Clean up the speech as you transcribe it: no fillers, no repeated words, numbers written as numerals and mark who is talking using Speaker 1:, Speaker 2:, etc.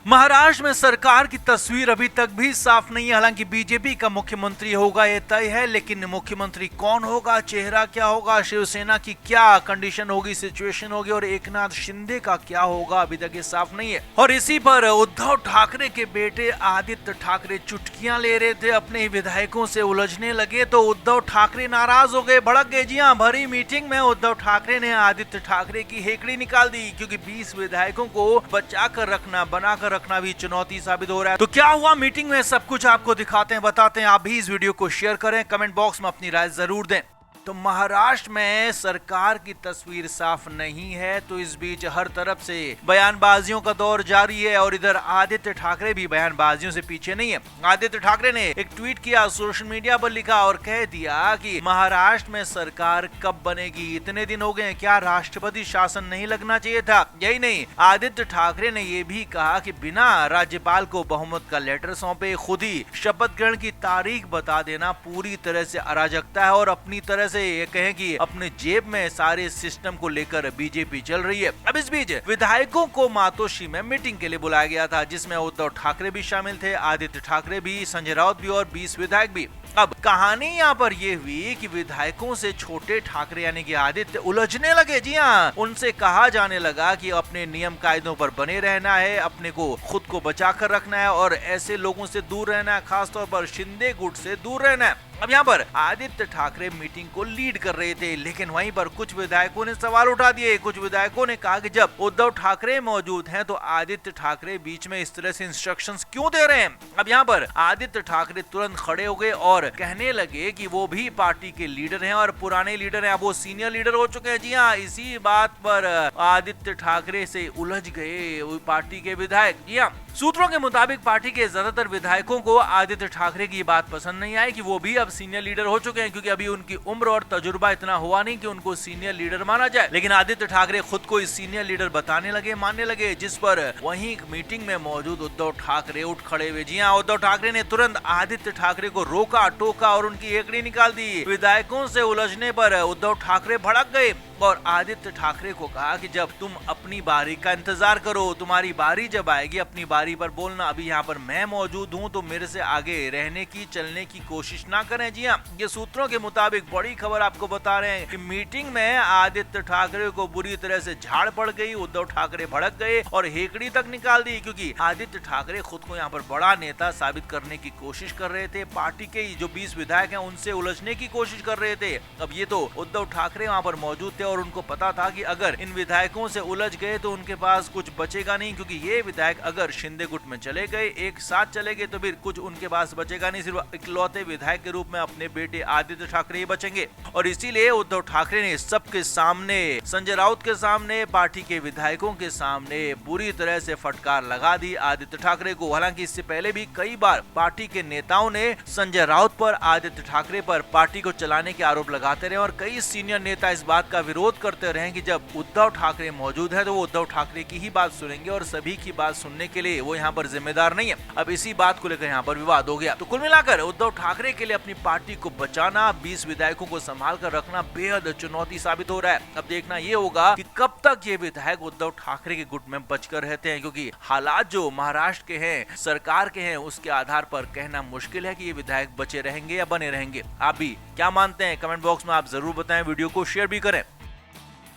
Speaker 1: महाराष्ट्र में सरकार की तस्वीर अभी तक भी साफ नहीं है। हालांकि बीजेपी का मुख्यमंत्री होगा ये तय है, लेकिन मुख्यमंत्री कौन होगा, चेहरा क्या होगा, शिवसेना की क्या कंडीशन होगी, सिचुएशन होगी और एकनाथ शिंदे का क्या होगा, अभी तक ये साफ नहीं है। और इसी पर उद्धव ठाकरे के बेटे आदित्य ठाकरे चुटकियां ले रहे थे, अपने ही विधायकों से उलझने लगे तो उद्धव ठाकरे नाराज हो गए, भड़क गए। जी हां, भरी मीटिंग में उद्धव ठाकरे ने आदित्य ठाकरे की हेकड़ी निकाल दी, क्योंकि 20 विधायकों को बचाकर रखना, बनाकर रखना भी चुनौती साबित हो रहा है। तो क्या हुआ मीटिंग में, सब कुछ आपको दिखाते हैं, बताते हैं। आप भी इस वीडियो को शेयर करें, कमेंट बॉक्स में अपनी राय जरूर दें। तो महाराष्ट्र में सरकार की तस्वीर साफ नहीं है, तो इस बीच हर तरफ से बयानबाजियों का दौर जारी है और इधर आदित्य ठाकरे भी बयानबाजियों से पीछे नहीं है। आदित्य ठाकरे ने एक ट्वीट किया, सोशल मीडिया पर लिखा और कह दिया कि महाराष्ट्र में सरकार कब बनेगी, इतने दिन हो गए, क्या राष्ट्रपति शासन नहीं लगना चाहिए था। यही नहीं, आदित्य ठाकरे ने यह भी कहा कि बिना राज्यपाल को बहुमत का लेटर सौंपे खुद ही शपथ ग्रहण की तारीख बता देना पूरी तरह से अराजकता है और अपनी तरह से ये कहें कि अपने जेब में सारे सिस्टम को लेकर बीजेपी चल रही है। अब इस बीच विधायकों को मातोश्री में मीटिंग के लिए बुलाया गया था, जिसमें उद्धव ठाकरे भी शामिल थे, आदित्य ठाकरे भी, संजय राउत भी और 20 विधायक भी। अब कहानी यहाँ पर ये हुई कि विधायकों से छोटे ठाकरे यानी कि आदित्य उलझने लगे। जी हाँ, उनसे कहा जाने लगा कि अपने नियम कायदों पर बने रहना है, अपने को खुद को बचा कर रखना है और ऐसे लोगों से दूर रहना है, खासतौर पर शिंदे गुट से दूर रहना है। अब यहाँ पर आदित्य ठाकरे मीटिंग को लीड कर रहे थे, लेकिन वहीं पर कुछ विधायकों ने सवाल उठा दिए। कुछ विधायकों ने कहा कि जब उद्धव ठाकरे मौजूद हैं तो आदित्य ठाकरे बीच में इस तरह से इंस्ट्रक्शंस क्यों दे रहे हैं। अब यहाँ पर आदित्य ठाकरे तुरंत खड़े हो गए और कहने लगे कि वो भी पार्टी के लीडर हैं और पुराने लीडर हैं, अब वो सीनियर लीडर हो चुके हैं। जी हाँ, इसी बात पर आदित्य ठाकरे से उलझ गए वो पार्टी के विधायक। जी हाँ, सूत्रों के मुताबिक पार्टी के ज्यादातर विधायकों को आदित्य ठाकरे की बात पसंद नहीं आई कि वो भी अब सीनियर लीडर हो चुके हैं, क्योंकि अभी उनकी उम्र और तजुर्बा इतना हुआ नहीं कि उनको सीनियर लीडर माना जाए। लेकिन आदित्य ठाकरे खुद को इस सीनियर लीडर बताने लगे, मानने लगे, जिस पर वहीं मीटिंग में मौजूद उद्धव ठाकरे उठ खड़े हुए। जी हाँ, उद्धव ठाकरे ने तुरंत आदित्य ठाकरे को रोका, टोका और उनकी हेकड़ी निकाल दी। विधायकों से उलझने पर उद्धव ठाकरे भड़क गए और आदित्य ठाकरे को कहा कि जब तुम अपनी बारी का इंतजार करो, तुम्हारी बारी जब आएगी अपनी बारी पर बोलना, अभी यहाँ पर मैं मौजूद हूँ तो मेरे से आगे रहने की, चलने की कोशिश ना करें। जी हाँ, ये सूत्रों के मुताबिक बड़ी खबर आपको बता रहे हैं कि मीटिंग में आदित्य ठाकरे को बुरी तरह से झाड़ पड़ गई, उद्धव ठाकरे भड़क गए और हेकड़ी तक निकाल दी, क्योंकि आदित्य ठाकरे खुद को यहाँ पर बड़ा नेता साबित करने की कोशिश कर रहे थे। पार्टी के जो 20 विधायक हैं उनसे उलझने की कोशिश कर रहे थे। अब ये तो उद्धव ठाकरे वहाँ पर मौजूद थे और उनको पता था कि अगर इन विधायकों से उलझ गए तो उनके पास कुछ बचेगा नहीं, क्योंकि ये विधायक अगर शिंदे गुट में चले गए, एक साथ चले गए, तो फिर कुछ उनके पास बचेगा नहीं, सिर्फ इकलौते विधायक के रूप में अपने बेटे आदित्य ठाकरे ही बचेंगे। और इसीलिए उद्धव ठाकरे ने सबके सामने, संजय राउत के सामने, पार्टी के विधायकों के सामने बुरी तरह से फटकार लगा दी आदित्य ठाकरे को। हालांकि इससे पहले भी कई बार पार्टी के नेताओं ने संजय राउत पर, आदित्य ठाकरे पर पार्टी को चलाने के आरोप लगाते रहे और कई सीनियर नेता इस बात का विरोध करते रहे कि जब उद्धव ठाकरे मौजूद है तो वो उद्धव ठाकरे की ही बात सुनेंगे और सभी की बात सुनने के लिए वो यहाँ पर जिम्मेदार नहीं है। अब इसी बात को लेकर यहाँ पर विवाद हो गया। तो कुल मिलाकर उद्धव ठाकरे के लिए अपनी पार्टी को बचाना, 20 विधायकों को संभाल कर रखना बेहद चुनौती साबित हो रहा है। अब देखना ये होगा कि कब तक ये विधायक उद्धव ठाकरे के गुट में बचकर रहते हैं, क्योंकि हालात जो महाराष्ट्र के हैं, सरकार के हैं, उसके आधार पर कहना मुश्किल है कि ये विधायक बचे रहेंगे या बने रहेंगे। आप भी क्या मानते हैं, कमेंट बॉक्स में आप जरूर बताएं, वीडियो को शेयर भी करें।